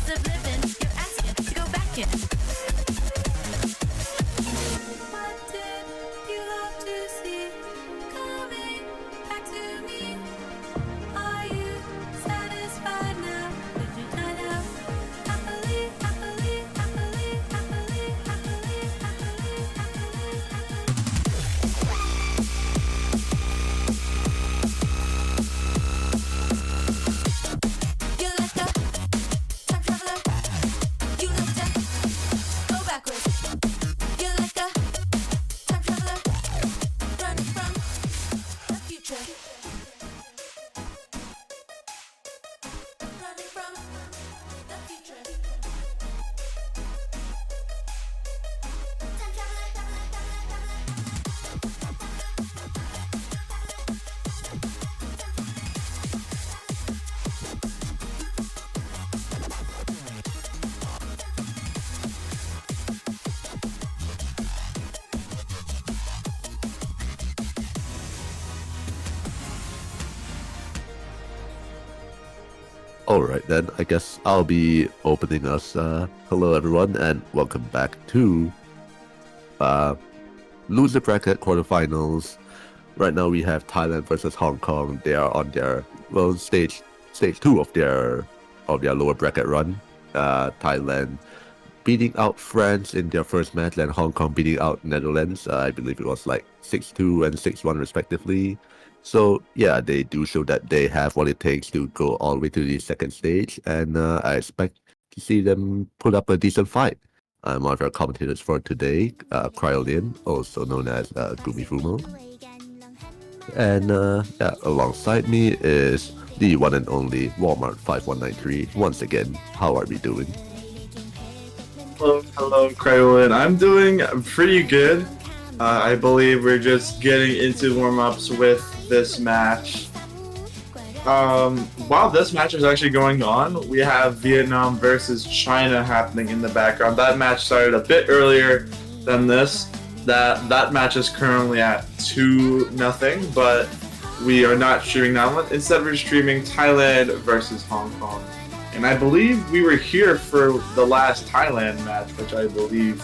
of living, you're asking to go back in. What did you hope to see coming back to me? Are you satisfied now? Did you die now? Happily, happily, happily, happily, happily, happily, happily, You like a time traveler? You never die. Go backwards. You like a time traveler? Running from the future. Running from the future. Time traveler, traveler, traveler, traveler. Alright then, I guess I'll be opening us. Hello everyone and welcome back to loser bracket quarterfinals. Right now we have Thailand versus Hong Kong. They are on their stage 2 of their lower bracket run. Thailand beating out France in their first match and Hong Kong beating out Netherlands. I believe it was like 6-2 and 6-1 respectively. So yeah, they do show that they have what it takes to go all the way to the second stage, and I expect to see them put up a decent fight. I'm one of our commentators for today, Cryolin, also known as Gumi Fumo. And yeah, alongside me is the one and only Walmart 5193. Once again, how are we doing? Hello, Cryolan. I'm doing pretty good. I believe we're just getting into warm-ups with this match. While this match is actually going on, we have Vietnam versus China happening in the background. That match started a bit earlier than this. That match is currently at 2-0, but we are not streaming that one. Instead, we're streaming Thailand versus Hong Kong. And I believe we were here for the last Thailand match, which I believe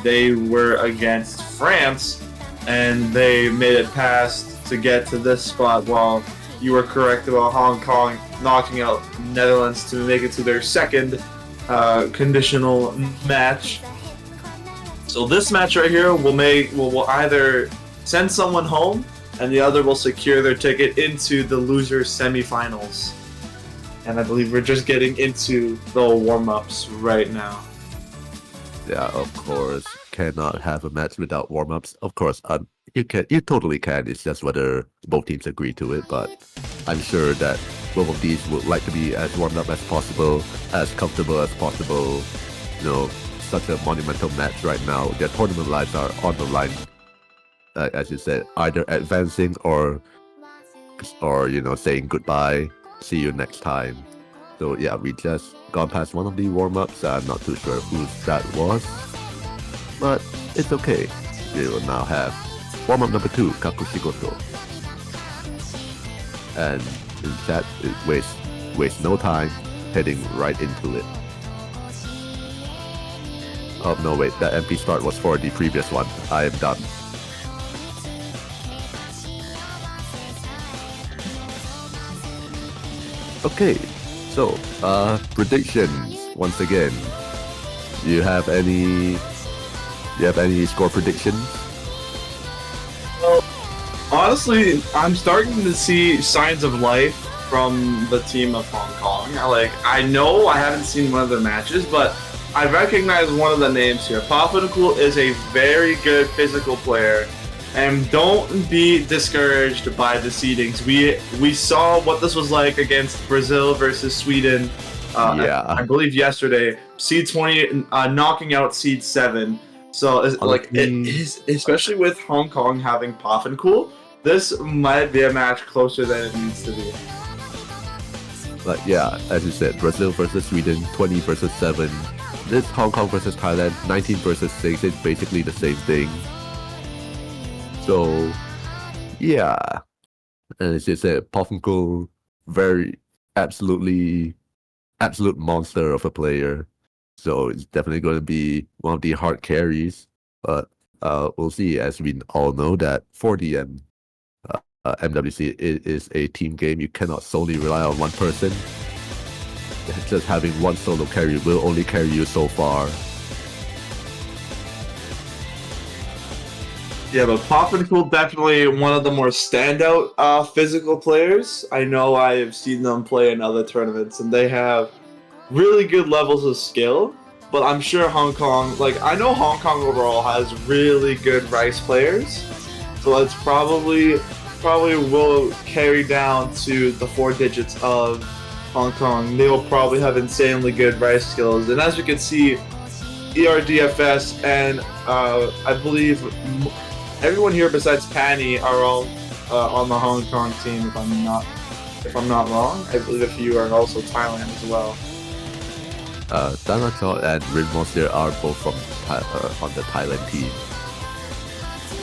they were against France, and they made it past to get to this spot, while you were correct about Hong Kong knocking out Netherlands to make it to their second conditional match. So this match right here will either send someone home, and the other will secure their ticket into the loser semifinals. And I believe we're just getting into the warm-ups right now. Yeah, of course, cannot have a match without warm-ups. Of course, you totally can. It's just whether both teams agree to it. But I'm sure that both of these would like to be as warmed up as possible, as comfortable as possible. You know, such a monumental match right now. Their tournament lives are on the line. As you said, either advancing or saying goodbye. See you next time. So yeah, we just gone past one of the warm-ups. I'm not too sure whose that was, but it's okay. We will now have warm-up number 2, Kakushigoto. And in chat, it waste no time, heading right into it. Oh no, wait, that MP start was for the previous one. I am done. Okay, so predictions once again. Do you have any score predictions? Well, honestly, I'm starting to see signs of life from the team of Hong Kong. I know I haven't seen one of their matches, but I recognize one of the names here. Papanikul is a very good physical player. And don't be discouraged by the seedings. We saw what this was like against Brazil versus Sweden. I believe yesterday. Seed 20 knocking out Seed 7. So especially with Hong Kong having Papanikul, this might be a match closer than it needs to be. But yeah, as you said, Brazil versus Sweden, 20 versus 7. This Hong Kong versus Thailand, 19 versus 6. It's basically the same thing. So, yeah. And as you said, Papanikul, very absolutely absolute monster of a player. So it's definitely going to be one of the hard carries. But we'll see. As we all know that for the MWC, it is a team game. You cannot solely rely on one person. Just having one solo carry will only carry you so far. Yeah, but Pop and Cool definitely one of the more standout physical players. I know I have seen them play in other tournaments, and they have really good levels of skill. But I'm sure Hong Kong, like I know Hong Kong overall has really good Rice players, so it's probably will carry down to the 4 digits of Hong Kong. They will probably have insanely good Rice skills, and as you can see, ERDFS and I believe everyone here besides Panny are all on the Hong Kong team. If I'm not wrong, I believe a few are also Thailand as well. Danacho and Rinmonster are both from on the Thailand team.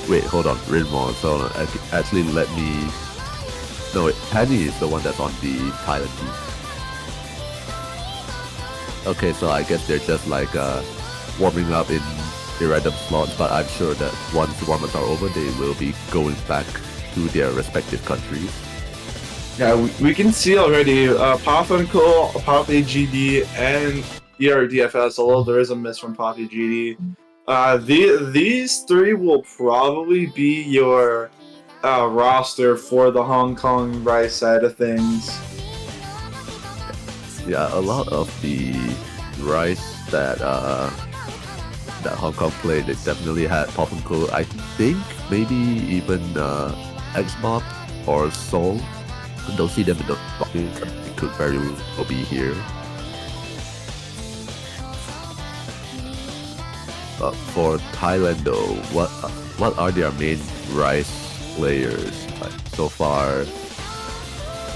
Wait, hold on, Rinmon. So actually, let me. No, Penny is the one that's on the Thailand team. Okay, so I guess they're just like warming up in the random slots, but I'm sure that once the warm-ups are over, they will be going back to their respective countries. Yeah, we can see already Pop and Cool, Poppy GD, and ERDFS, although there is a miss from Poppy GD. These three will probably be your roster for the Hong Kong Rice side of things. Yeah, a lot of the Rice that Hong Kong played, they definitely had Pop and Cool. I think maybe even Xbox or Soul. Don't see them in the boxing. It could very well be here. But for Thailand though, what are their main Rice players? Like, so far,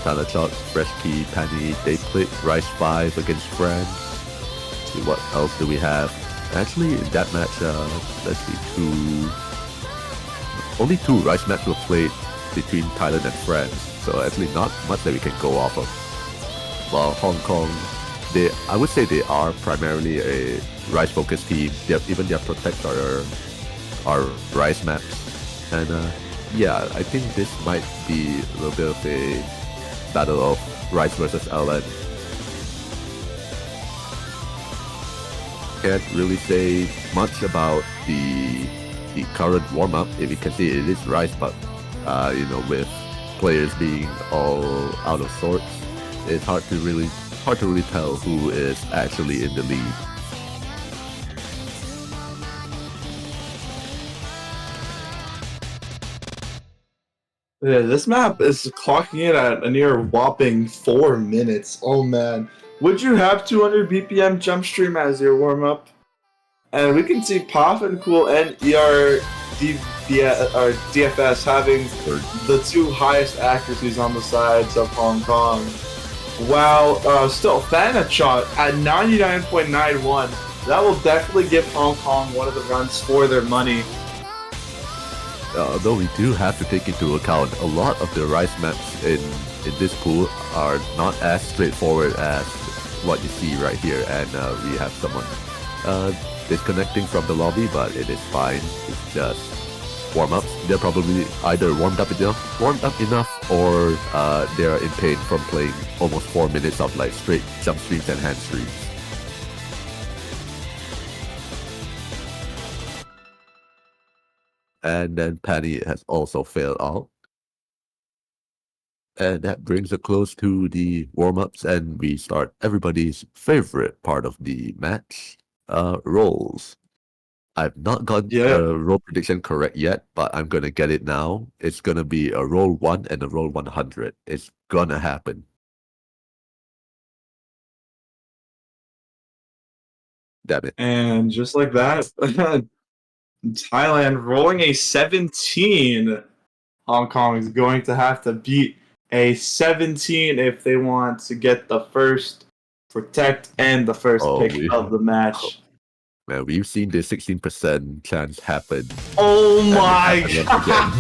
Tanachok, Fresh Key, Penny, they played Rice 5 against France. Let's see, what else do we have? Actually, in that match, let's see, only two Rice matches were played between Thailand and France. So actually not much that we can go off of. While Hong Kong, I would say they are primarily a Rice-focused team. Even their protects are Rice maps. And yeah, I think this might be a little bit of a battle of Rice versus LN. Can't really say much about the current warm-up. If you can see, it is Rice, but with players being all out of sorts, it's hard to really tell who is actually in the lead. Yeah, this map is clocking in at a near whopping 4 minutes. Oh man. Would you have 200 BPM jump stream as your warm-up? And we can see Pop and Cool and DFS having the two highest accuracies on the sides of Hong Kong. Wow, still Thanachot at 99.91. That will definitely give Hong Kong one of the runs for their money. Though we do have to take into account a lot of the Rice maps in this pool are not as straightforward as what you see right here, and we have someone disconnecting from the lobby, but it is fine. It's just warm-ups. They're probably either warmed up enough, or they're in pain from playing almost 4 minutes of like straight jump streams and hand streams. And then Penny has also failed out. And that brings a close to the warm-ups, and we start everybody's favorite part of the match, rolls. I've not got the roll prediction correct yet, but I'm gonna get it now. It's gonna be a roll 1 and a roll 100. It's gonna happen. Damn it. And just like that, Thailand rolling a 17. Hong Kong is going to have to beat a 17 if they want to get the first protect and the first pick of the match. Man, we've seen the 16% chance happen. Oh my god!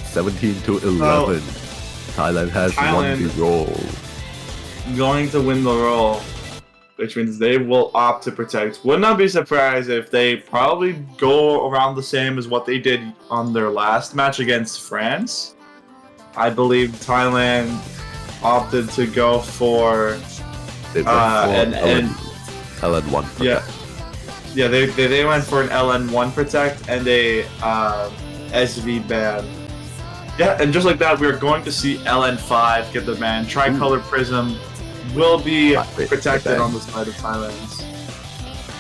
17 to 11. Thailand has won the roll. going to win the role, which means they will opt to protect. Would not be surprised if they probably go around the same as what they did on their last match against France. I believe Thailand opted to go for They went for and LN1 yeah, yeah, they went for an LN1 protect and a SV ban. Yeah, and just like that, we're going to see LN5 get the ban. Tricolor Prism will be protected on the side of Thailand.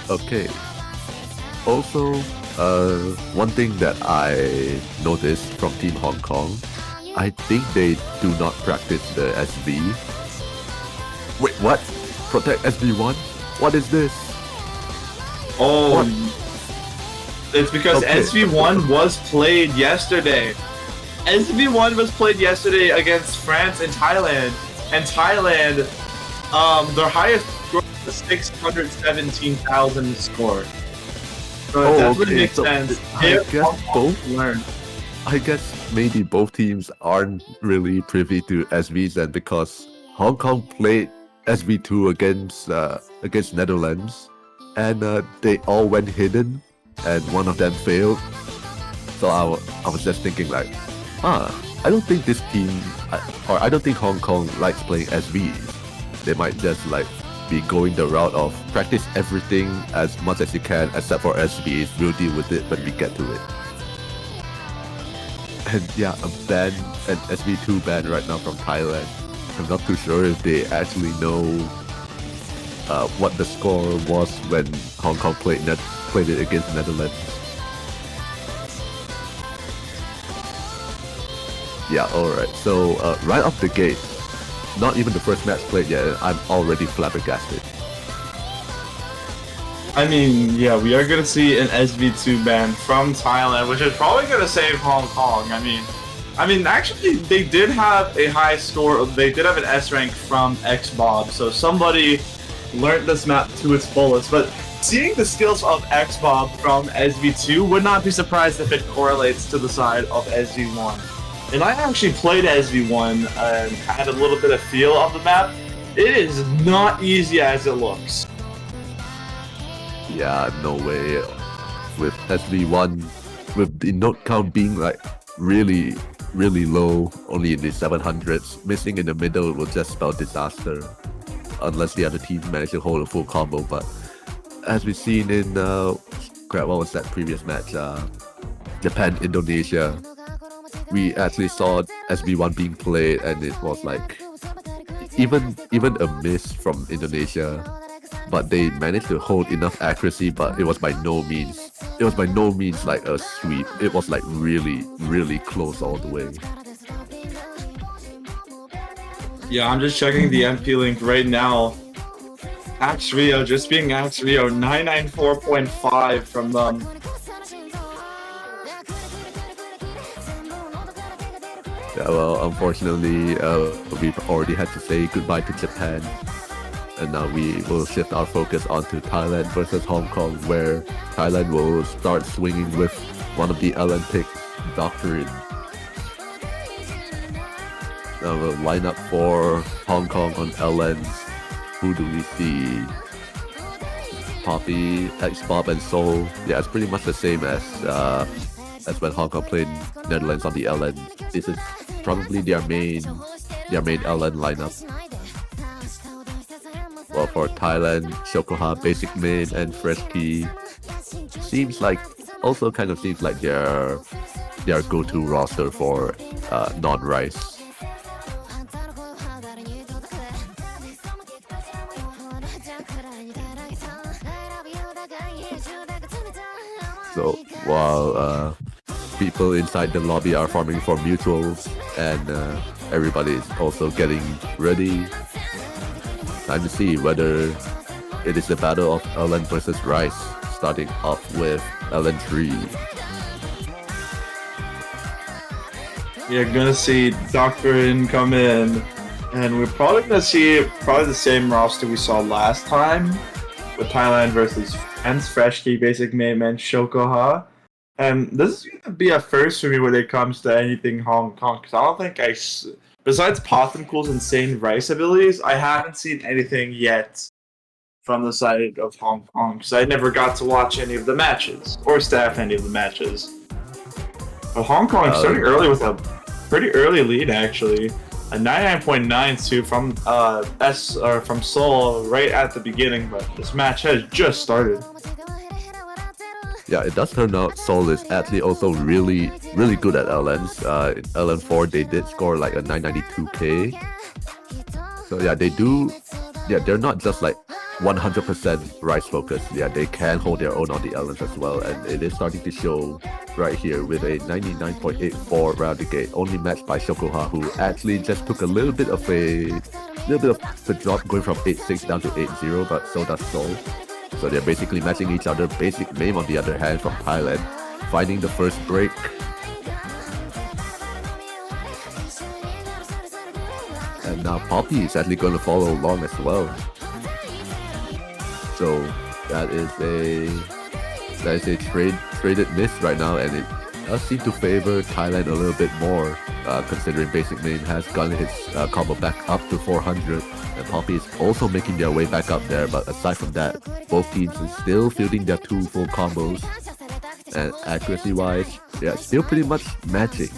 Okay. Also, one thing that I noticed from Team Hong Kong, I think they do not practice the SB. Wait, what? Protect SB1? What is this? Oh, What? it's because Okay. SV1 was played yesterday. SV1 was played yesterday against France and Thailand. And Thailand, their highest score was 617,000 score. So it definitely makes so sense. I guess both. Learn. I guess maybe both teams aren't really privy to SVs, and because Hong Kong played SV2 against Netherlands, and they all went hidden, and one of them failed. So I was just thinking like, I don't think this team, or I don't think Hong Kong likes playing SVs. They might just like be going the route of practice everything as much as you can except for SVs. We'll deal with it when we get to it. And yeah, a ban, an SV2 ban right now from Thailand. I'm not too sure if they actually know what the score was when Hong Kong played it against Netherlands. Yeah, alright. So right off the gate, not even the first match played yet, I'm already flabbergasted. I mean, yeah, we are gonna see an SV2 ban from Thailand, which is probably gonna save Hong Kong. I mean, actually, they did have a high score. They did have an S rank from XBob, so somebody learned this map to its fullest. But seeing the skills of XBob from SV2 would not be surprised if it correlates to the side of SV1. And I actually played SV1 and had a little bit of feel of the map. It is not easy as it looks. Yeah, no way. With SV1, with the note count being like really low, only in the 700s, missing in the middle will just spell disaster. Unless the other team manage to hold a full combo. But as we've seen in, what was that previous match? Japan, Indonesia. We actually saw SV1 being played, and it was like even a miss from Indonesia, but they managed to hold enough accuracy. But it was by no means like a sweep. It was like really close all the way. Yeah, I'm just checking the MP link right now. Axe Rio, just being Axe Rio, 994.5 from them. Yeah, well, unfortunately, we've already had to say goodbye to Japan, and now we will shift our focus onto Thailand versus Hong Kong, where Thailand will start swinging with one of the LN picks, Doctrine. Now the lineup for Hong Kong on LNs. Who do we see? Poppy, XBob, and Soul. Yeah, it's pretty much the same as when Hong Kong played Netherlands on the LN. This is probably their main LN lineup. Well, for Thailand, Shokoha, Basic Main, and Fresh Key seems like their go-to roster for non-Rice. So while people inside the lobby are farming for mutuals, and everybody is also getting ready, time to see whether it is the battle of LN versus Rice, starting off with LN3. You're gonna see Doctrine come in, and we're probably gonna see the same roster we saw last time with Thailand versus France, Fresh Key, Basic Main, and Shokoha. And this is gonna be a first for me when it comes to anything Hong Kong, because I don't think besides Pothencool's insane Rice abilities, I haven't seen anything yet from the side of Hong Kong because I never got to watch any of the matches or staff any of the matches. But Hong Kong starting early with a pretty early lead actually, a 99.92 from from Seoul right at the beginning, but this match has just started. Yeah, it does turn out Seoul is actually also really good at LNs. In LN4 they did score like a 992k. So yeah, they do. Yeah, they're not just like 100% Rice focused. Yeah, they can hold their own on the LNs as well, and it is starting to show right here with a 99.84 round gate, only matched by Shokoha, who actually just took a little bit of the drop, going from 8-6 down to 8-0, but so does Seoul. So they're basically matching each other. Basic Mame, on the other hand, from Thailand, finding the first break. And now Poppy is actually going to follow along as well. So that is a traded miss right now, and it does seem to favor Thailand a little bit more, considering Basic Mame has gotten his combo back up to 400, and Poppy is also making their way back up there. But aside from that, both teams are still fielding their 2 full combos, and accuracy-wise, yeah, still pretty much matching.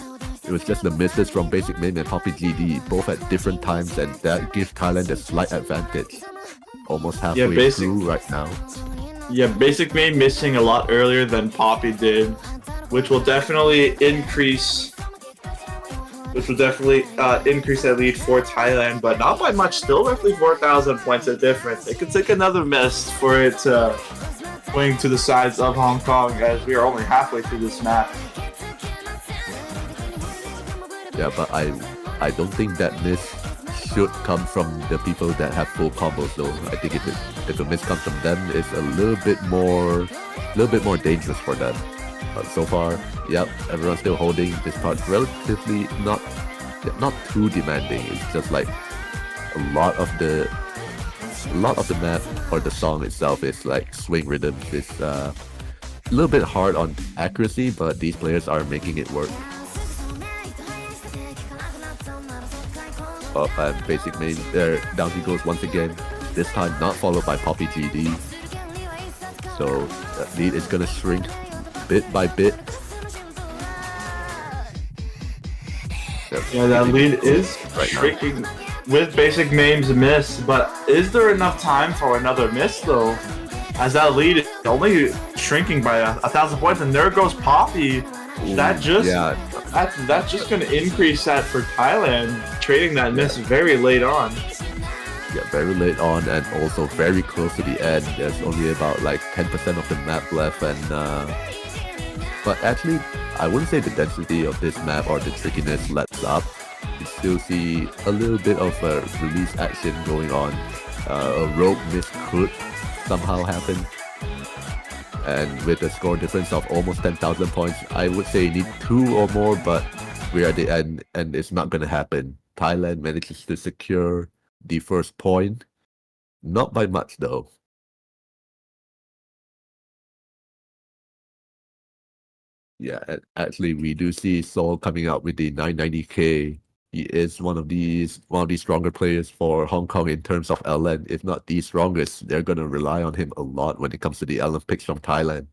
It was just the misses from Basic Mame and Poppy GD, both at different times, and that gives Thailand a slight advantage. Almost halfway through right now. Yeah, Basic Mame missing a lot earlier than Poppy did, which will definitely increase that lead for Thailand, but not by much. Still roughly 4,000 points of difference. It could take another miss for it to swing to the sides of Hong Kong, as we are only halfway through this match. Yeah, but I don't think that miss should come from the people that have full combos though. I think if a miss comes from them, it's a little bit more dangerous for them. But so far, yep, everyone's still holding. This part's relatively not too demanding. It's just like a lot of the map or the song itself is like swing rhythm. It's a little bit hard on accuracy, but these players are making it work. Up and Basic Mame there, down he goes once again. This time not followed by Poppy GD. So that lead is gonna shrink bit by bit. Yeah, that lead is shrinking with Basic Mame's miss, but is there enough time for another miss though? As that lead is only shrinking by 1,000 points, and there goes Poppy. That's just going to increase that for Thailand, trading that miss very late on. Yeah, very late on, and also very close to the end. There's only about like 10% of the map left, and but actually, I wouldn't say the density of this map or the trickiness lets up. You still see a little bit of a release action going on. A rogue miss could somehow happen. And with a score difference of almost 10,000 points, I would say you need 2 or more, but we're at the end and it's not going to happen. Thailand manages to secure the first point. Not by much though. Yeah, and actually we do see Seoul coming out with the 990k. He is one of these stronger players for Hong Kong in terms of LN, if not the strongest. They're gonna rely on him a lot when it comes to the LN picks from Thailand.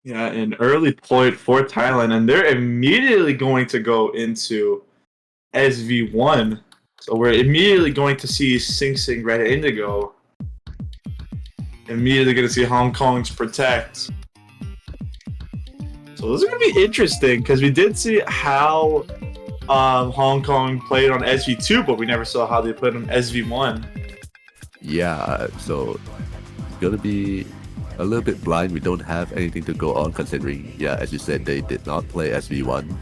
Yeah, an early point for Thailand, and they're immediately going to go into SV1. So we're immediately going to see Sing Sing Red Indigo. Immediately going to see Hong Kong's Protect. So this is going to be interesting because we did see how Hong Kong played on SV2, but we never saw how they played on SV1. Yeah, so it's going to be a little bit blind. We don't have anything to go on considering, yeah, as you said, they did not play SV1.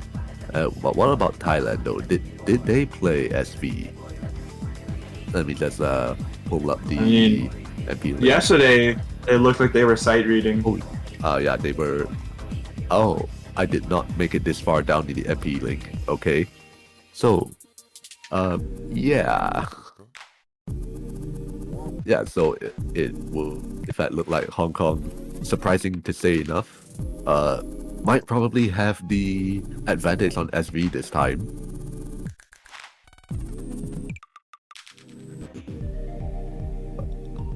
But what about Thailand though? Did they play SV? Let me just pull up the MP link. Yesterday, it looked like they were sight reading. Yeah, they were. Oh, I did not make it this far down in the MP link. Okay, so, yeah. Yeah, so it will, in fact, look like Hong Kong, surprising to say enough, might probably have the advantage on SV this time.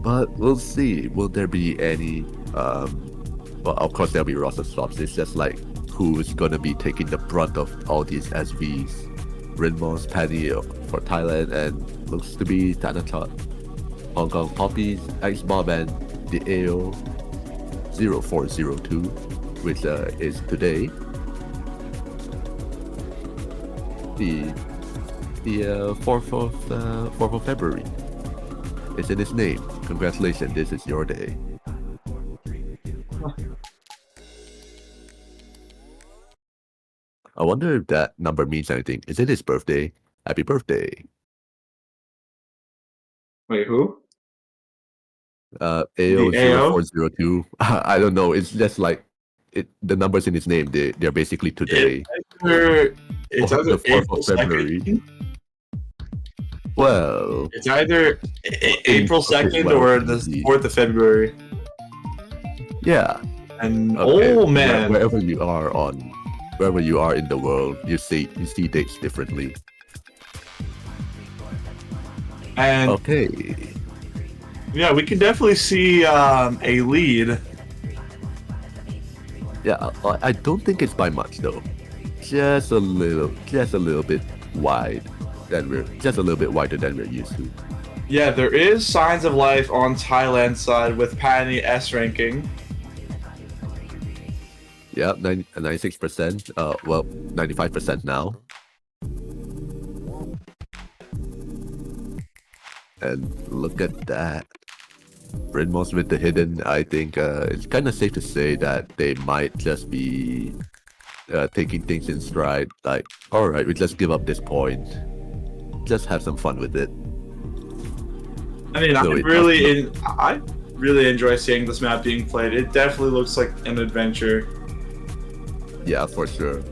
But we'll see. Will there be any? Well, of course there'll be roster swaps. It's just like who's gonna be taking the brunt of all these SVs. Rinmos, Penny for Thailand, and looks to be Thanatot. Hong Kong Poppies, X-Bob, and the AO 0402, which is today. The 4th of February. It's in his name. Congratulations, this is your day. I wonder if that number means anything. Is it his birthday? Happy birthday. Wait, who? AO The AO? 0402. I don't know. It's just like the numbers in his name. They're basically today. It's Or either the 4th April of February. 2nd. Well, It's either April 2nd or the 4th of February. Yeah. And Okay. oh man, Wherever you are in the world, you see dates differently. and Okay. yeah, we can definitely see a lead. Yeah, I don't think it's by much though. Just a little bit wide just a little bit wider than we're used to. Yeah, there is signs of life on Thailand's side with Pani S ranking. Yeah, 96%. Well, 95% now. And look at that. Rinmos with the hidden. I think it's kind of safe to say that they might just be taking things in stride. Like, all right, we just give up this point. Just have some fun with it. I mean, So I really enjoy seeing this map being played. It definitely looks like an adventure. Yeah, for sure.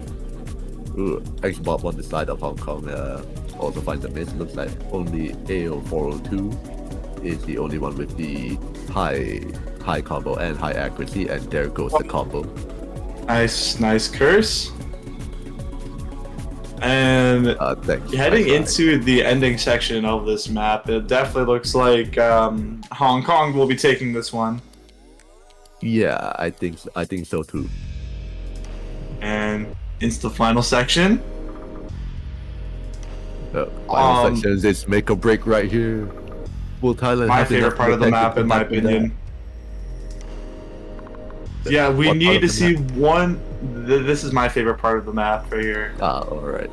Ooh, X-Bob on the side of Hong Kong also finds a miss. Looks like only AO402 is the only one with the high combo and high accuracy, and there goes the combo. Nice curse. And Thanks. heading Nice into the ending section of this map, it definitely looks like Hong Kong will be taking this one. Yeah, I think so too. And into the final section. Final sections is make or break right here. Will Thailand My have favorite enough part of the protection map, to in my back with opinion. that? Yeah, we What part need of to the see map? one. This is my favorite part of the map right here. Alright.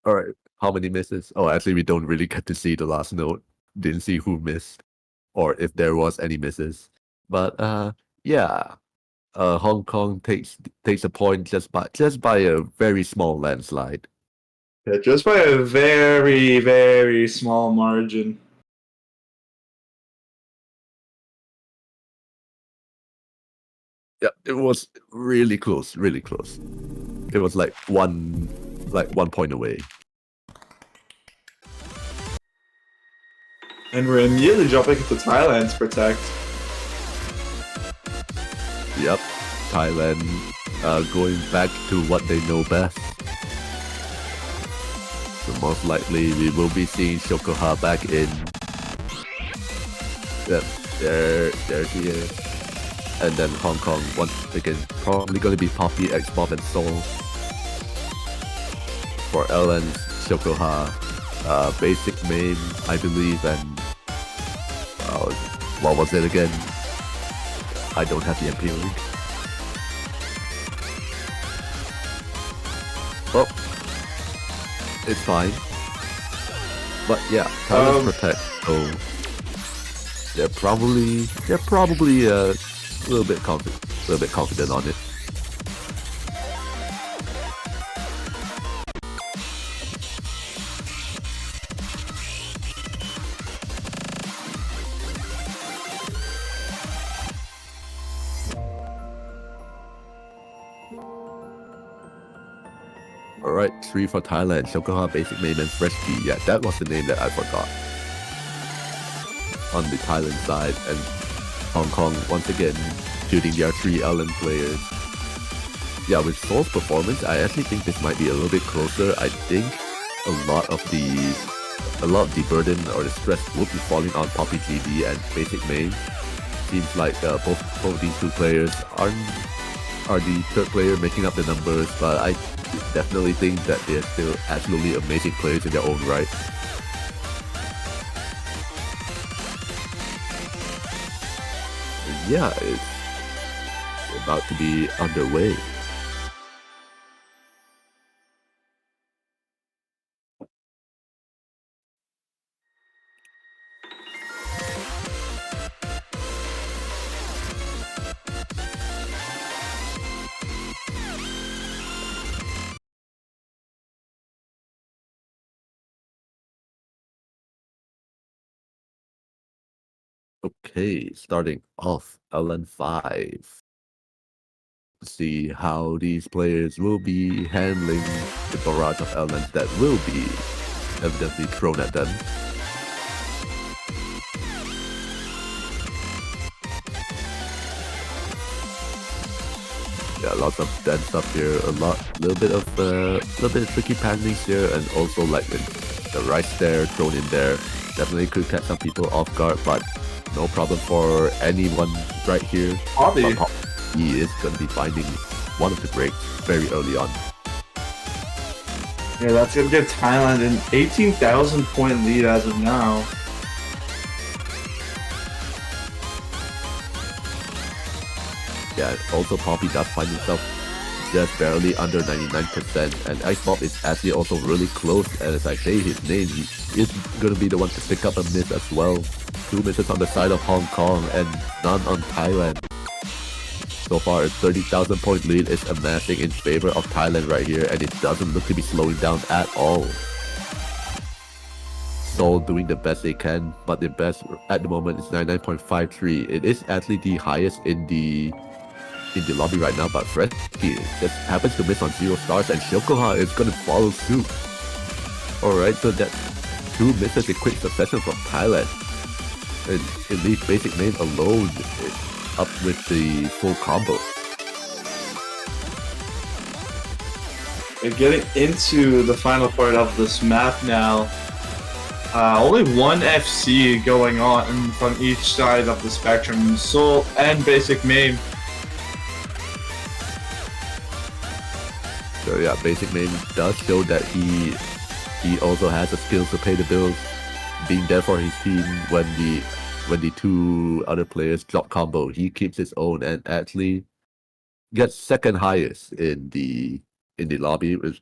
Alright, how many misses? Oh, actually, we don't really get to see the last note. Didn't see who missed, or if there was any misses. But yeah, Hong Kong takes a point just by a very small landslide. Yeah, just by a very, very small margin. Yeah, it was really close, really close. It was like one point away. And we're immediately jumping into Thailand to protect. Yep, Thailand going back to what they know best. So most likely we will be seeing Shokoha back in. Yep, there she is. And then Hong Kong once again, probably going to be Poppy, X-Bob, and Soul. For Ellen, Shokoha, basic main, I believe, and what was it again? I don't have the MP link. Well, it's fine. But yeah, Thailand's protect. So they're probably a little bit confident on it. Alright, 3 for Thailand. Shokoha, basic main, and fresh key. Yeah, that was the name that I forgot. On the Thailand side, and Hong Kong once again shooting their three Ellen players. Yeah, with Seoul's performance, I actually think this might be a little bit closer. I think a lot of the burden or the stress would be falling on Poppy GD and Basic Main. Seems like both these two players are the third player making up the numbers, but I definitely think that they're still absolutely amazing players in their own right. Yeah, it's about to be underway. Okay, starting off LN5. See how these players will be handling the barrage of elements that will be evidently thrown at them. Yeah, lots of dead stuff here, little bit of tricky panelings here, and also like the rice there thrown in there definitely could catch some people off guard, but no problem for anyone right here. Hobby. He is going to be finding one of the breaks very early on. Yeah, that's gonna give Thailand an 18,000 point lead as of now. Yeah, also Poppy does find himself just barely under 99%, and Icebob is actually also really close, and as I say his name, he is gonna be the one to pick up a miss as well. 2 misses on the side of Hong Kong and none on Thailand. So far, a 30,000 point lead is amassing in favor of Thailand right here, and it doesn't look to be slowing down at all. Seoul doing the best they can, but the best at the moment is 99.53. It is actually the highest in the lobby right now, but Fresky just happens to miss on 0 stars, and Shokoha is gonna follow suit. Alright, so that's 2 misses in quick succession from Thailand. And it leaves Basic Main alone up with the full combo. And getting into the final part of this map now. Only one FC going on from each side of the spectrum, Seoul and Basic Main. So yeah, Basic Main does show that he also has the skills to pay the bills, being there for his team when the 2 other players drop combo. He keeps his own and actually gets second highest in the lobby with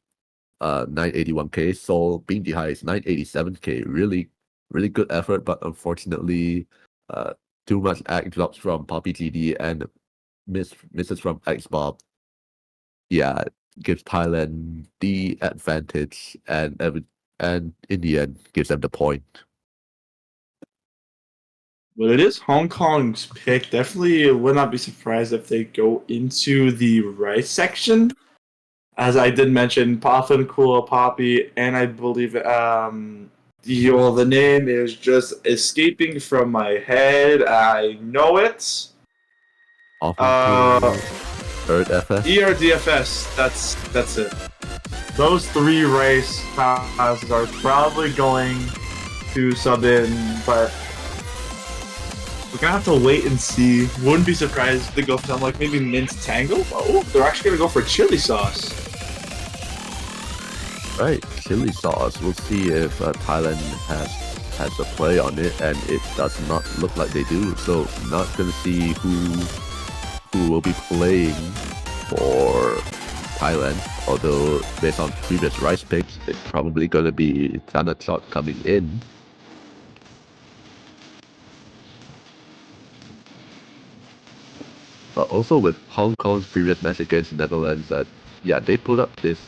981k. Seoul being the highest, 987k. Really good effort, but unfortunately, too much act drops from Poppy TD and misses from Xbob. Yeah, gives Thailand the advantage, and in the end gives them the point. But it is Hong Kong's pick. Definitely would not be surprised if they go into the right section. As I did mention, Puffin, Cool, Poppy, and I believe the name is just escaping from my head. I know it. Often ERDFS. ERDFS. That's it. Those 3 race passes are probably going to sub in, but we're gonna have to wait and see. Wouldn't be surprised if they go for something like maybe mint tango. Oh, they're actually gonna go for chili sauce. Right, chili sauce. We'll see if Thailand has a play on it, and it does not look like they do. So not gonna see who will be playing for Thailand. Although based on previous rice picks, it's probably gonna be Tanachot coming in. But also with Hong Kong's previous match against Netherlands, that yeah, they put up this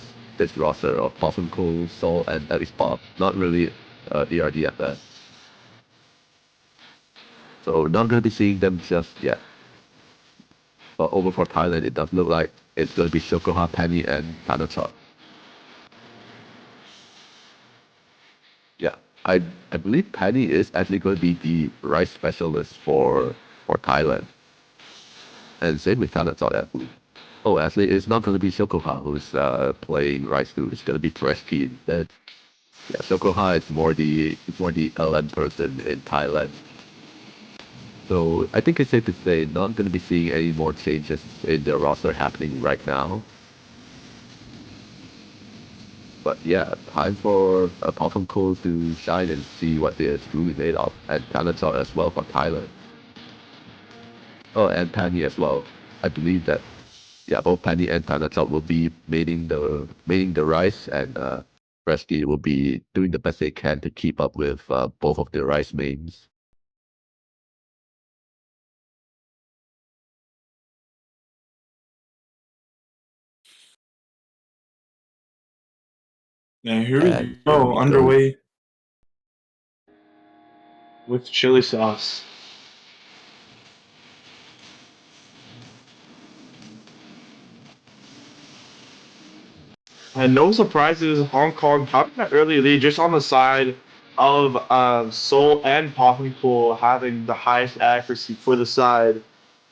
roster of Possum Cole, Seoul, and Ellis Pop. Not really ERDFS. So we're not gonna be seeing them just yet. But over for Thailand, it does look like it's gonna be Shokoha, Penny, and Tanachot. Yeah, I believe Penny is actually going to be the rice specialist for for Thailand. And same with Thailand that. Oh, actually, it's not going to be Shokoha who's playing Rice 2. It's going to be Fresh Key instead. Yeah, Shokoha is more the LN person in Thailand. So I think it's safe to say not going to be seeing any more changes in the roster happening right now. But yeah, time for a Possum Cole to shine and see what they're truly made of. And Thanatar as well for Thailand. Oh, and Penny as well. I believe that yeah, both Penny and Thanatar will be making the rice, and Resky will be doing the best they can to keep up with both of the rice mains. Now here And we here go, we go. underway with chili sauce. And no surprises, Hong Kong having that early lead just on the side of Seoul and Popping Pool having the highest accuracy for the side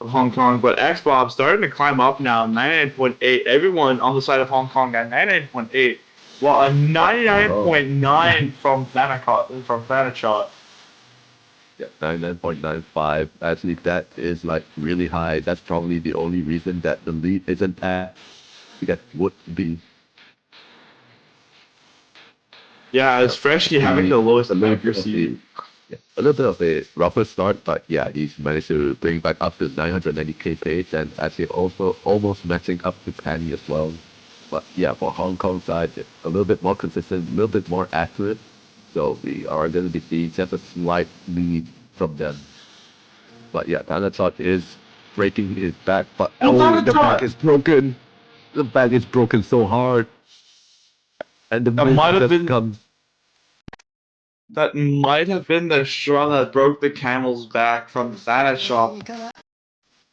of Hong Kong. But X-Bob starting to climb up now, 99.8. Everyone on the side of Hong Kong at 99.8. Well, a 99.9 from Thanachot. Yeah, 99.95. Actually, that is like really high. That's probably the only reason that the lead isn't at that would be Yeah, it's Freshie having the lowest a little bit of accuracy. a little bit of a rougher start, but yeah, he's managed to bring back up to 990k pace and actually also almost matching up to Penny as well. But yeah, for Hong Kong side, it's a little bit more consistent, a little bit more accurate. So we are going to be seeing just a slight lead from them. But yeah, Thanatot is breaking his back, but Oh, the back Thanachot! is broken. The back is broken so hard, and the That miss might have just been comes. that might have been the straw that broke the camel's back from Thanachot,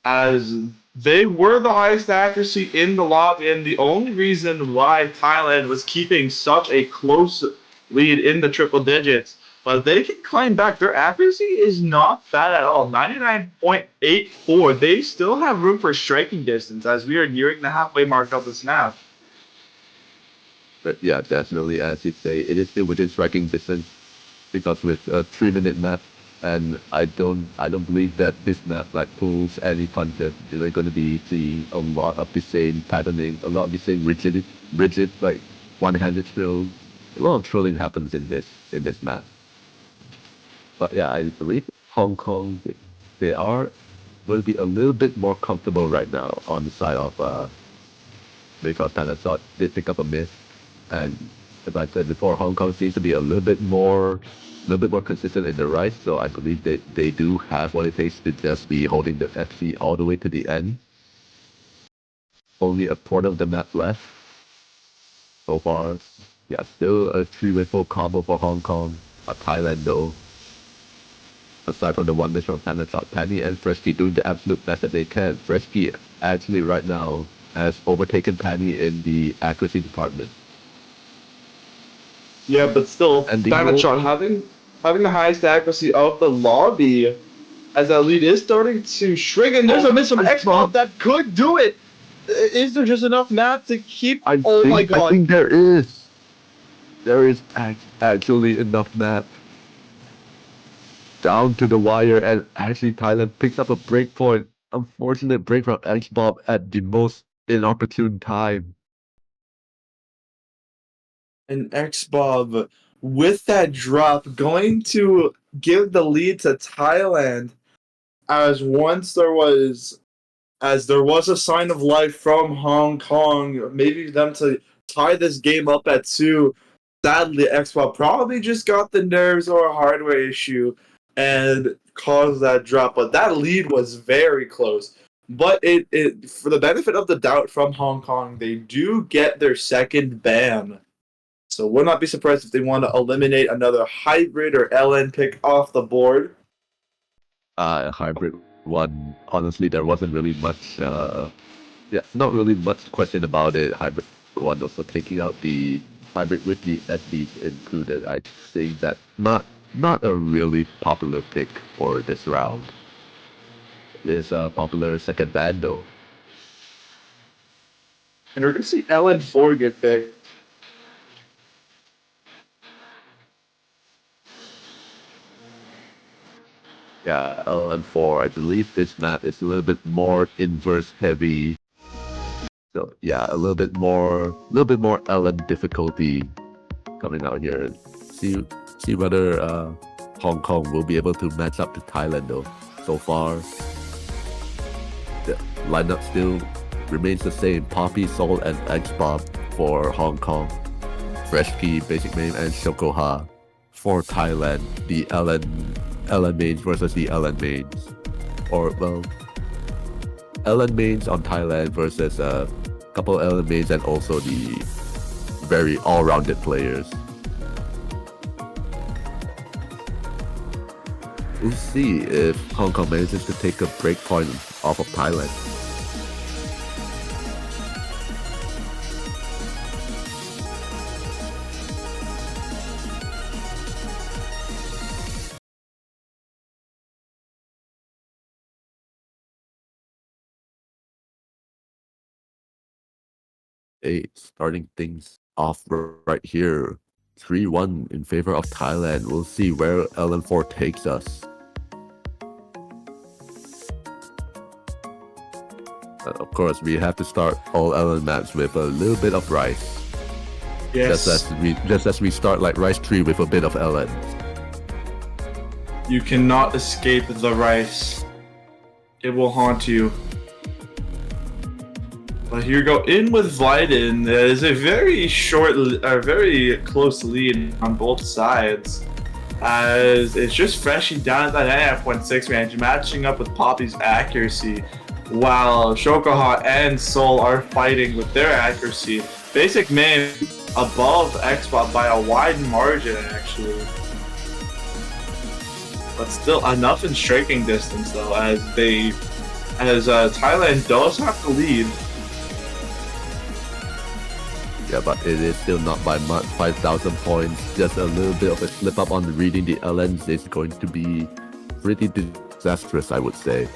as they were the highest accuracy in the lobby, and the only reason why Thailand was keeping such a close lead in the triple digits. But they can climb back. Their accuracy is not bad at all. 99.84. They still have room for striking distance as we are nearing the halfway mark of the snap. But yeah, definitely, as you say, it is still within striking distance because with a 3 minute map, and I don't believe that this map like pulls any punches. You're going to be seeing a lot of the same patterning, a lot of the same rigid like one-handed throw. A lot of trolling happens in this map. But yeah, I believe Hong Kong they are will be a little bit more comfortable right now on the side of because Thanatot did pick up a miss. And as I said before, Hong Kong seems to be a little bit more consistent in the rise. So I believe that they do have what it takes to just be holding the FC all the way to the end. Only a quarter of the map left so far. Yeah, still a three-way full combo for Hong Kong. Thailand though, aside from the one miss from Thanatot, Penny and Fresky doing the absolute best that they can. Fresky actually right now has overtaken Penny in the accuracy department. Yeah, but still, And the goal. Thanachot having the highest accuracy of the lobby, as that lead is starting to shrink, and there's a miss from X-Bob that could do it. Is there just enough map to keep? Oh my I god! think there is actually enough map down to the wire, and actually Thailand picks up a break point. Unfortunate break from X-Bob at the most inopportune time. And X-Bob with that drop going to give the lead to Thailand, as once there was a sign of life from Hong Kong, maybe them to tie this game up at 2. Sadly, X-Bob probably just got the nerves or a hardware issue and caused that drop. But that lead was very close. But it for the benefit of the doubt from Hong Kong, they do get their second ban. So would not be surprised if they want to eliminate another hybrid or LN pick off the board. Hybrid one, honestly, there wasn't really much. Yeah, not really much question about it. Hybrid one also taking out the hybrid with the SBs included. I think that not a really popular pick for this round. this popular second band though. And we're gonna see LN4 get picked. Yeah, LN4. I believe this map is a little bit more inverse heavy. So yeah, a little bit more LN difficulty coming out here. See, see whether Hong Kong will be able to match up to Thailand though. So far, the lineup still remains the same. Poppy, Soul, and X-Bob for Hong Kong. Freshkey, Basic Main, and Shokoha for Thailand. The LN mains versus the LN mains. Or, well, LN mains on Thailand versus a couple LN mains and also the very all-rounded players. We'll see if Hong Kong manages to take a break point off of Thailand. Starting things off right here. 3-1 in favor of Thailand. We'll see where LN4 takes us. Of course, we have to start all LN maps with a little bit of rice. Yes. Just as we start like rice tree with a bit of LN. You cannot escape the rice. It will haunt you. But here we go in with Vlyden. There's a very close lead on both sides. As it's just freshing down at that 99.6 range, matching up with Poppy's accuracy, while Shokoha and Soul are fighting with their accuracy. Basic Main above Xbox by a wide margin, actually. But still enough in striking distance, though, as Thailand does have the lead. Yeah, but it is still not by much. 5,000 points. Just a little bit of a slip up on reading the LNs is going to be pretty disastrous, I would say.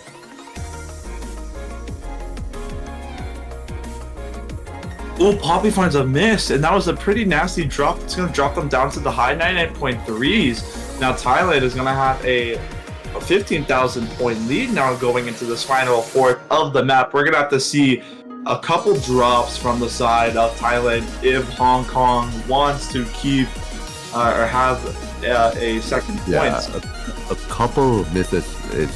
Oh, Poppy finds a miss, and that was a pretty nasty drop. It's going to drop them down to the high 99.3s. Now Thailand is going to have a 15,000 point lead now going into this final fourth of the map. We're going to have to see a couple drops from the side of Thailand if Hong Kong wants to keep or have a second point. Yeah, a couple misses is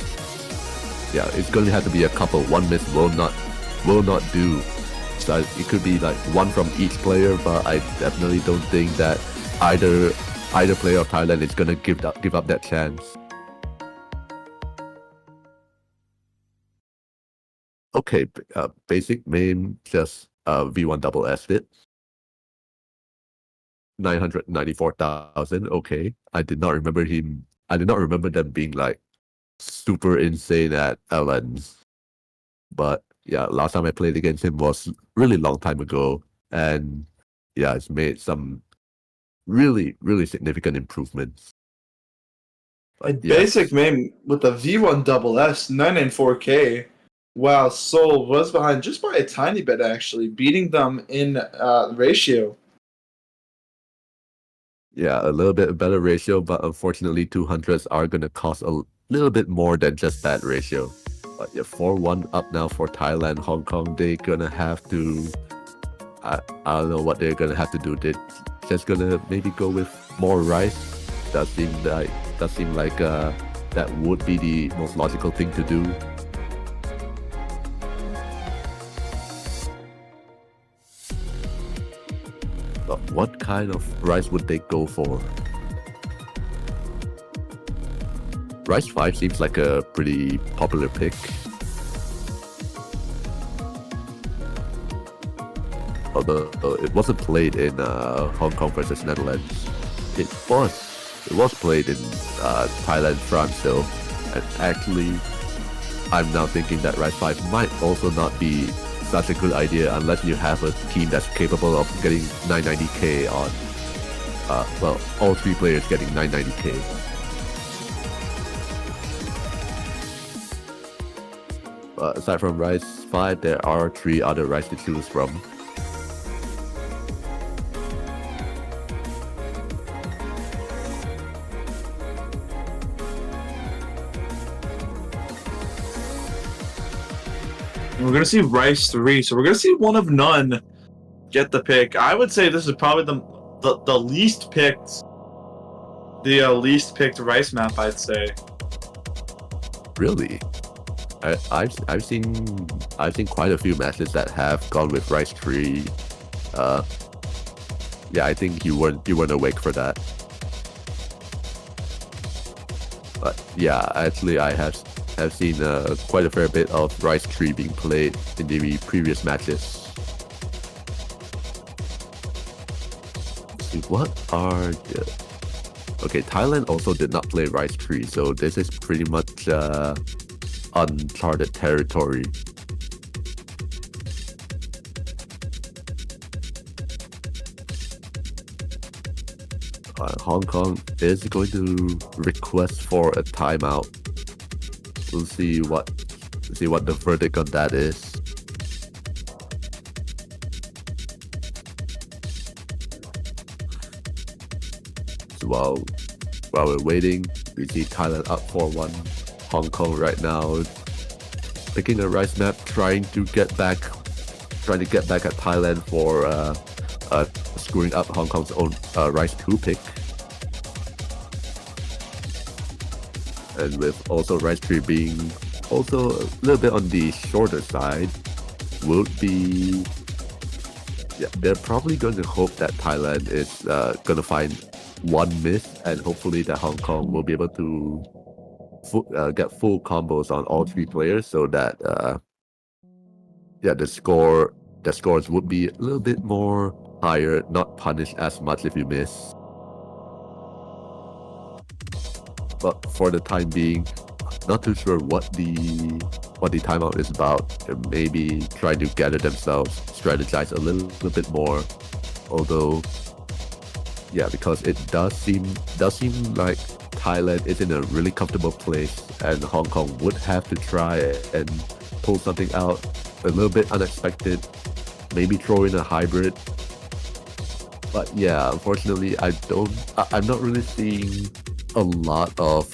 it's going to have to be a couple. One miss will not do. So it could be like one from each player, but I definitely don't think that either player of Thailand is going to give up that chance. Okay, Basic Main just V1 double S it. 994,000. Okay, I did not remember them being like super insane at LNs. But yeah, last time I played against him was really long time ago, and yeah, it's made some really significant improvements. But yeah, Basic Main with the V1 double S 994K. Wow, Soul was behind just by a tiny bit, actually, beating them in ratio. yeah, a little bit better ratio, but unfortunately 200s are going to cost a little bit more than just that ratio. But yeah, 4-1 up now for Thailand. Hong Kong, they're going to have to, I don't know what they're going to have to do. They're just going to maybe go with more rice. Does seem like that would be the most logical thing to do. But what kind of rice would they go for? Rice 5 seems like a pretty popular pick. Although it wasn't played in Hong Kong versus Netherlands. It was played in Thailand, France though. And actually, I'm now thinking that Rice 5 might also not be such a good idea unless you have a team that's capable of getting 990k on. Well, all three players getting 990k. Aside from Rice 5, there are 3 other Rice to choose from. And we're gonna see Rice 3, so we're gonna see one of none get the pick. I would say this is probably the least picked, least picked Rice map. I'd say. Really? I've seen quite a few matches that have gone with Rice 3. Yeah, I think you weren't awake for that. But yeah, actually I have seen quite a fair bit of Rice 3 being played in the previous matches. Let's see, what are the... Okay, Thailand also did not play Rice 3, so this is pretty much uncharted territory. Hong Kong is going to request for a timeout. We'll see what the verdict on that is. So while we're waiting, we see Thailand up 4-1. Hong Kong right now picking a Rice map, trying to get back at Thailand for screwing up Hong Kong's own Rice 2 pick. And with also Rice 3 being also a little bit on the shorter side, would be... Yeah, they're probably going to hope that Thailand is going to find one miss, and hopefully that Hong Kong will be able to get full combos on all 3 players, so that the scores would be a little bit more higher, not punished as much if you miss. But for the time being, not too sure what the timeout is about. They're maybe trying to gather themselves, strategize a little bit more. Although, yeah, because it does seem like Thailand is in a really comfortable place, and Hong Kong would have to try and pull something out a little bit unexpected, maybe throw in a hybrid. But yeah, unfortunately, I'm not really seeing a lot of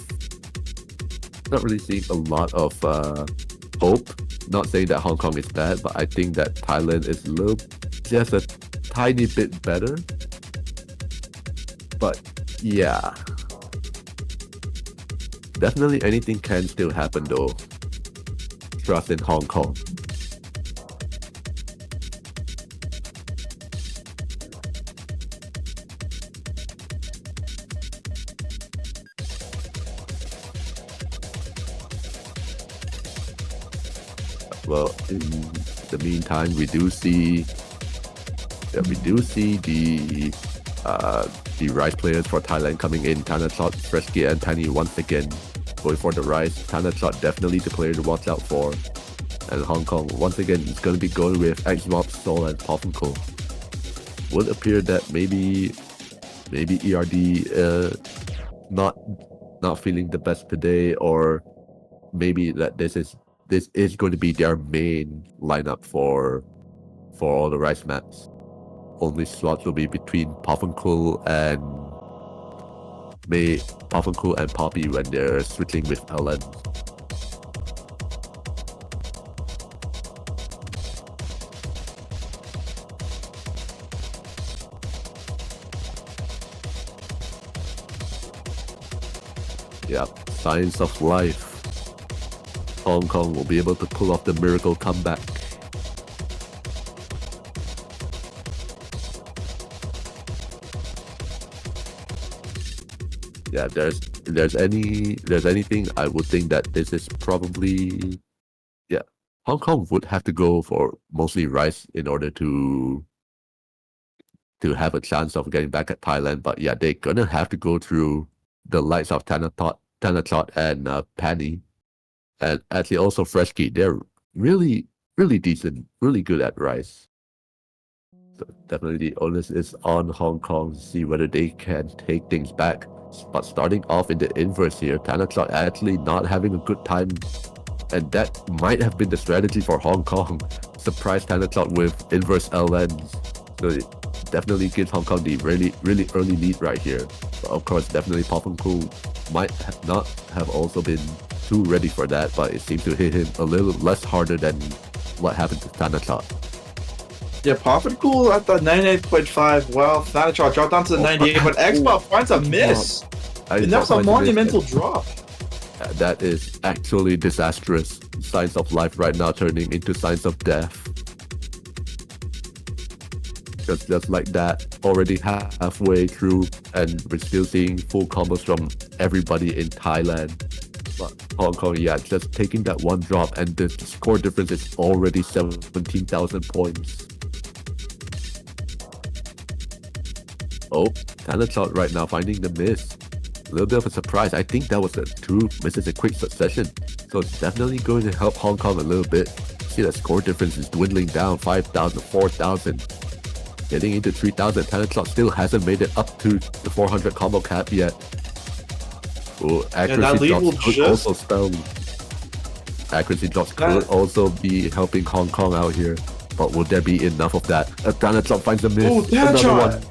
hope. Not saying that Hong Kong is bad, but I think that Thailand is just a tiny bit better. But yeah, definitely anything can still happen though. Trust in Hong Kong. Well, in the meantime, we do see the Rice players for Thailand coming in. Thanachot, Fresky, and Penny once again going for the Rice. Thanachot definitely the player to watch out for. And Hong Kong once again is going to be going with Xmob, Sol, and Poffenko. Would appear that maybe ERD not feeling the best today, or maybe that this is going to be their main lineup for all the Rice maps. Only slots will be between Poffenko and Poppy when they're switching with Ellen. Yep, signs of life. Hong Kong will be able to pull off the miracle comeback. Yeah, there's anything, I would think that this is probably, yeah, Hong Kong would have to go for mostly Rice in order to have a chance of getting back at Thailand. But yeah, they're gonna have to go through the likes of Thanachot and Penny, and actually also Fresky. They're really decent, really good at Rice. So definitely the onus is on Hong Kong to see whether they can take things back. But starting off in the inverse here, Thanachot actually not having a good time And that might have been the strategy for Hong Kong. Surprise Talent Shot with inverse LNs. So it definitely gives Hong Kong the really early lead right here. But of course, definitely Pop and Cool might not have also been too ready for that, but it seemed to hit him a little less harder than what happened to Talent Shot. Yeah, Pop and Cool at the 98.5. Well, Thanatrot dropped down to the 98, but Xbox finds a miss. And that was a monumental drop. That is actually disastrous. Signs of life right now turning into signs of death. Just like that, already halfway through, and we're still seeing full combos from everybody in Thailand. But Hong Kong, yeah, just taking that one drop, and the score difference is already 17,000 points. Oh, Talent Shot right now finding the miss. A little bit of a surprise. I think that was the two misses in quick succession. So it's definitely going to help Hong Kong a little bit. See that score difference is dwindling down, 5,000, 4,000. Getting into 3,000. Talent Shot still hasn't made it up to the 400 combo cap yet. Oh, accuracy drops could also spell. Accuracy drops could also be helping Hong Kong out here. But will there be enough of that? Talent Shot finds a miss. Oh, another one.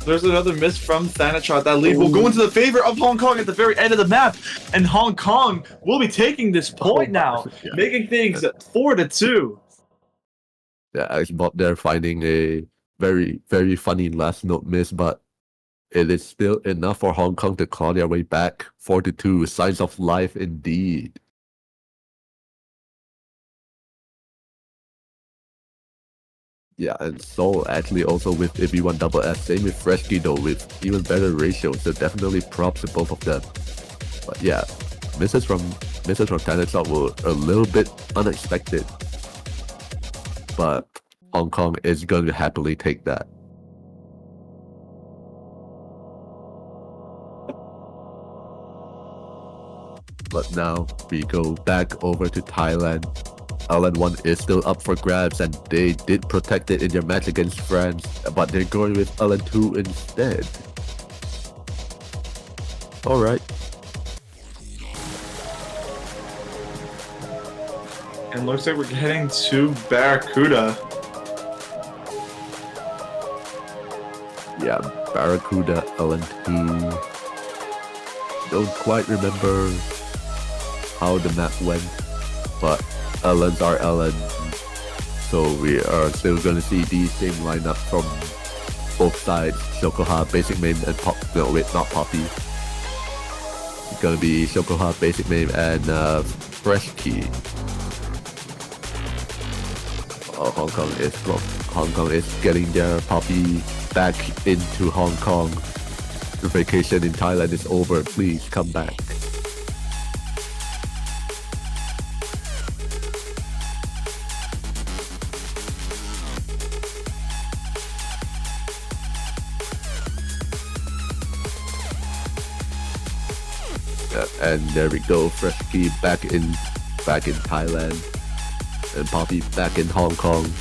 There's another miss from Thanatrot. That lead will go into the favor of Hong Kong at the very end of the map. And Hong Kong will be taking this point now, making things 4-2. Yeah, Xbox there finding a very funny last note miss, but it is still enough for Hong Kong to claw their way back. 4-2, signs of life indeed. Yeah, and Seoul actually also with AB1 double S. Same with Freshkey though, with even better ratio. So definitely props to both of them. But yeah, misses from Talent Shot were a little bit unexpected. But Hong Kong is going to happily take that. But now we go back over to Thailand. LN1 is still up for grabs, and they did protect it in their match against France, but they're going with LN2 instead. Alright. And looks like we're heading to Barracuda. Yeah, Barracuda LN2. Don't quite remember how the map went, but LNs are LN, so we are still going to see the same lineup from both sides. Shokoha, Basic Main, and no wait, not Poppy. It's going to be Shokoha, Basic Main, and Freshkey. Oh, Hong Kong is getting their Poppy back into Hong Kong. The vacation in Thailand is over. Please come back. And there we go, Freshkey back in Thailand, and Poppy back in Hong Kong.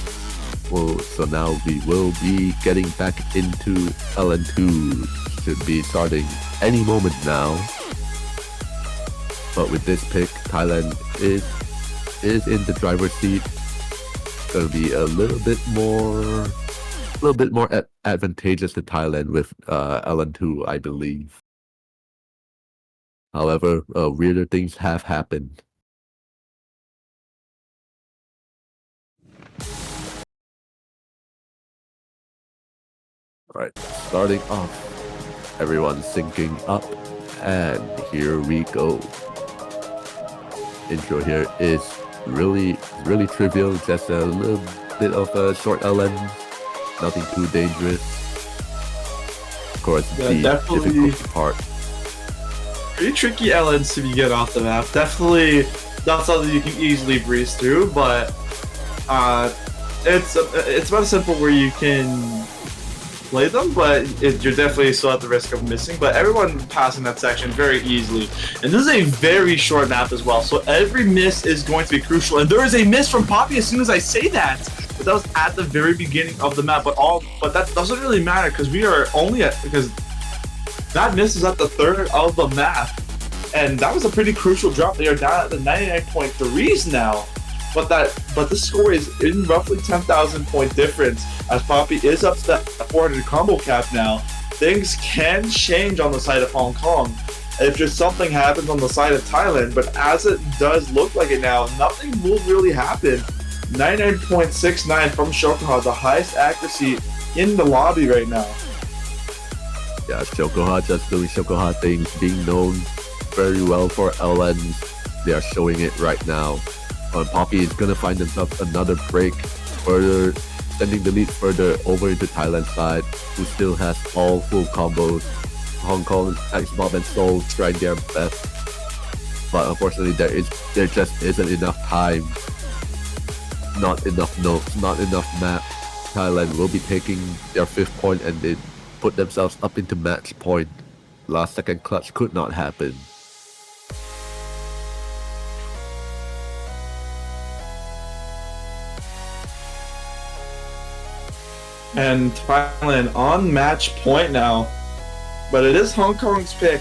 Well, so now we will be getting back into LN2. Should be starting any moment now. But with this pick, Thailand is in the driver's seat. Gonna be a little bit more advantageous to Thailand with LN2, I believe. However, weirder things have happened. Alright, starting off. Everyone's syncing up, and here we go. Intro here is really trivial, just a little bit of a short LN, nothing too dangerous. Of course, the difficulty part. Pretty tricky LNs to get off the map. Definitely not something you can easily breeze through, but it's about as simple where you can play them, but you're definitely still at the risk of missing. But everyone passing that section very easily, and this is a very short map as well, so every miss is going to be crucial. And there is a miss from Poppy as soon as I say that, but that was at the very beginning of the map. But that doesn't really matter because we are only because that miss is at the third of the map. and that was a pretty crucial drop. They are down at the 99.3s now. But the score is in roughly 10,000 point difference as Poppy is up to that 400 combo cap now. Things can change on the side of Hong Kong if just something happens on the side of Thailand, but as it does look like it now, nothing will really happen. 99.69 from Shokoha, the highest accuracy in the lobby right now. Yeah, Shokoha just doing Shokoha things, being known very well for LNs. They are showing it right now. Poppy is gonna find themselves another break, further sending the lead further over into Thailand side, who still has all full combos. Hong Kong, X Bob and Seoul trying their best, but unfortunately there just isn't enough time, not enough notes, not enough map. Thailand will be taking their 5th point and they put themselves up into match point. Last second clutch could not happen. And Thailand on match point now, but it is Hong Kong's pick.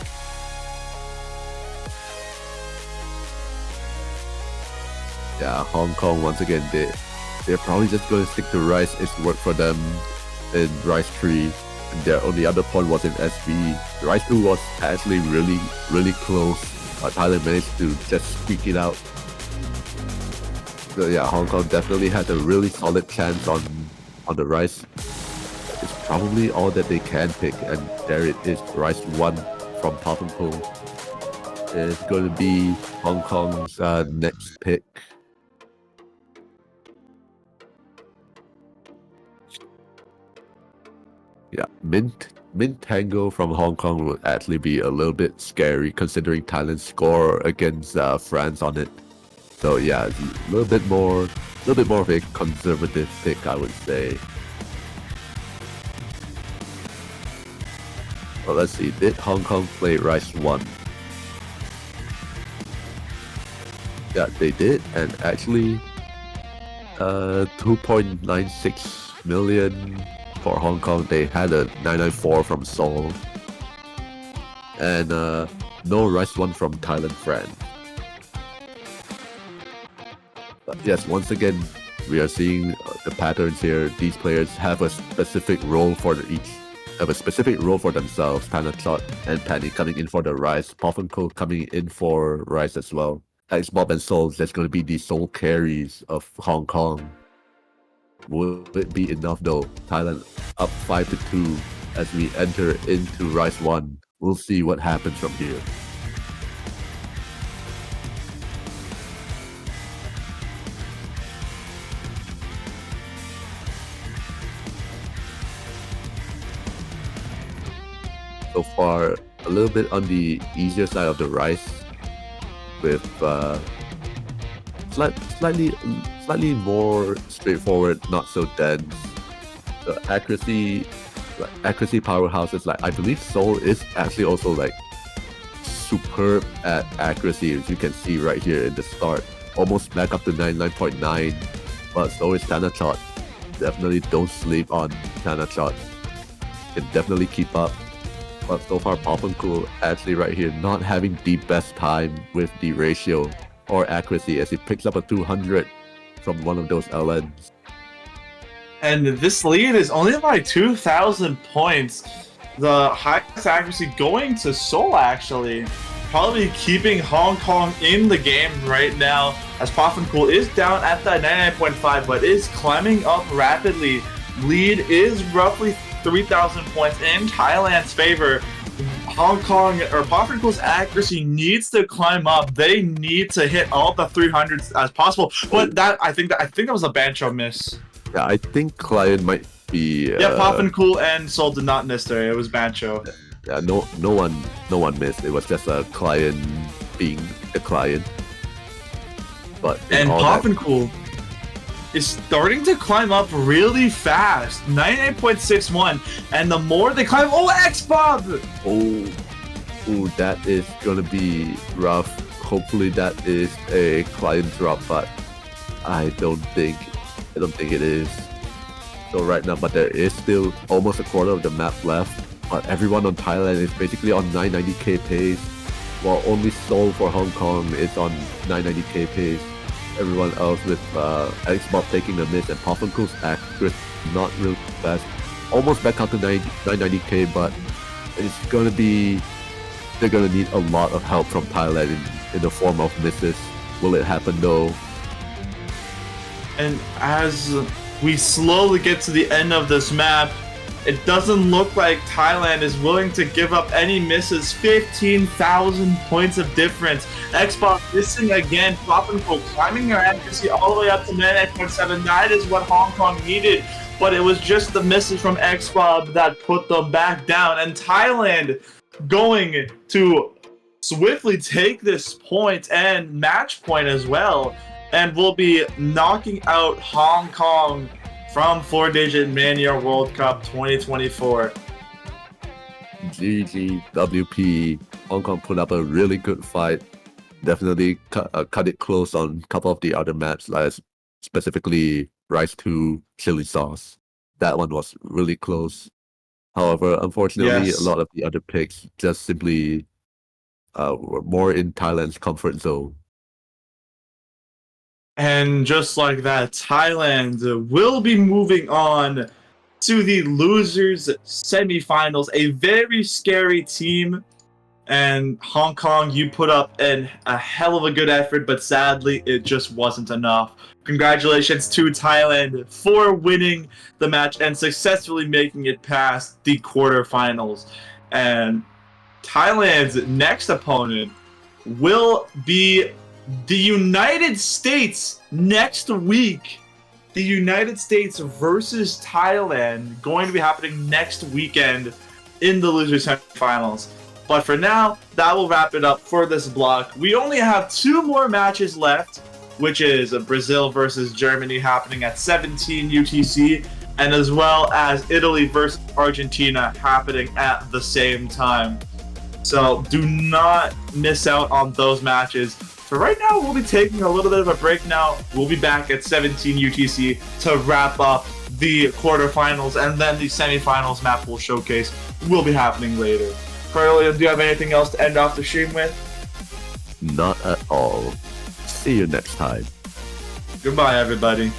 Yeah, Hong Kong once again, they're probably just going to stick to Rice. It's worked for them in Rice 3. And their only other point was in SV. Rice 2 was actually really close, but Thailand managed to just squeak it out. So yeah, Hong Kong definitely had a really solid chance on the Rice. It's probably all that they can pick, and there it is, Rice 1 from Papanpool. It's going to be Hong Kong's next pick. Yeah, Mint Tango from Hong Kong would actually be a little bit scary considering Thailand's score against France on it. So yeah, it's a little bit more of a conservative pick, I would say. Well, let's see. Did Hong Kong play Rice 1? Yeah, they did, and actually, 2.96 million for Hong Kong. They had a 994 from Seoul, and no Rice 1 from Thailand, France. But yes, once again, we are seeing the patterns here. These players have a specific role for themselves. Panachot and Penny coming in for the Rice. Pofenko coming in for Rice as well. X Bob and Souls, that's going to be the sole carries of Hong Kong. Will it be enough though? Thailand up 5-2 as we enter into Rice 1. We'll see what happens from here. So far, a little bit on the easier side of the Rice, with slightly more straightforward, not so dense. The accuracy powerhouses, like I believe Seoul is actually also like superb at accuracy, as you can see right here in the start, almost back up to 99.9. But so is Panachot. Definitely don't sleep on Panachot. Can definitely keep up. But so far, Papanpool actually right here not having the best time with the ratio or accuracy, as he picks up a 200 from one of those LNs. And this lead is only by 2,000 points. The highest accuracy going to Seoul, actually. Probably keeping Hong Kong in the game right now, as Papanpool is down at that 99.5, but is climbing up rapidly. Lead is roughly 3,000 points in Thailand's favor. Hong Kong, or Papanpool's accuracy needs to climb up. They need to hit all the 300s as possible. But I think that was a Bancho miss. Yeah, I think Client might be. Yeah, Papanpool and Seoul did not miss there. It was Bancho. Yeah, no one missed. It was just a Client being the Client. But and Papanpool is starting to climb up really fast. 99.61, and the more they climb, X-Bob! Oh, that is gonna be rough. Hopefully that is a Client drop, but I don't think it is. So right now, but there is still almost a quarter of the map left. But everyone on Thailand is basically on 990k pace. while only Seoul for Hong Kong is on 990k pace. Everyone else with Alex Bob taking the miss and Poffenko's accurate not really fast. Almost back out to 990k, but it's gonna be, they're gonna need a lot of help from Thailand in the form of misses. Will it happen though? And as we slowly get to the end of this map, it doesn't look like Thailand is willing to give up any misses. 15,000 points of difference. Xbox missing again. Floppenko climbing their accuracy all the way up to 99.7. That is what Hong Kong needed. But it was just the misses from Xbox that put them back down. And Thailand going to swiftly take this point and match point as well. And will be knocking out Hong Kong from 4-digit Mania World Cup 2024. GGWP. Hong Kong put up a really good fight. Definitely cut it close on a couple of the other maps, like specifically Rice 2 Chili Sauce. That one was really close. However, unfortunately, Yes. a lot of the other picks just simply were more in Thailand's comfort zone. And just like that, Thailand will be moving on to the losers semifinals. A very scary team. And Hong Kong, you put up a hell of a good effort, but sadly, it just wasn't enough. Congratulations to Thailand for winning the match and successfully making it past the quarterfinals. And Thailand's next opponent will be the United States next week. The United States versus Thailand going to be happening next weekend in the loser semifinals. But for now, that will wrap it up for this block. We only have 2 more matches left, which is Brazil versus Germany happening at 17 UTC, and as well as Italy versus Argentina happening at the same time. So do not miss out on those matches. For right now, we'll be taking a little bit of a break now. We'll be back at 17 UTC to wrap up the quarterfinals, and then the semifinals map will showcase will be happening later. Carly, do you have anything else to end off the stream with? Not at all. See you next time. Goodbye, everybody.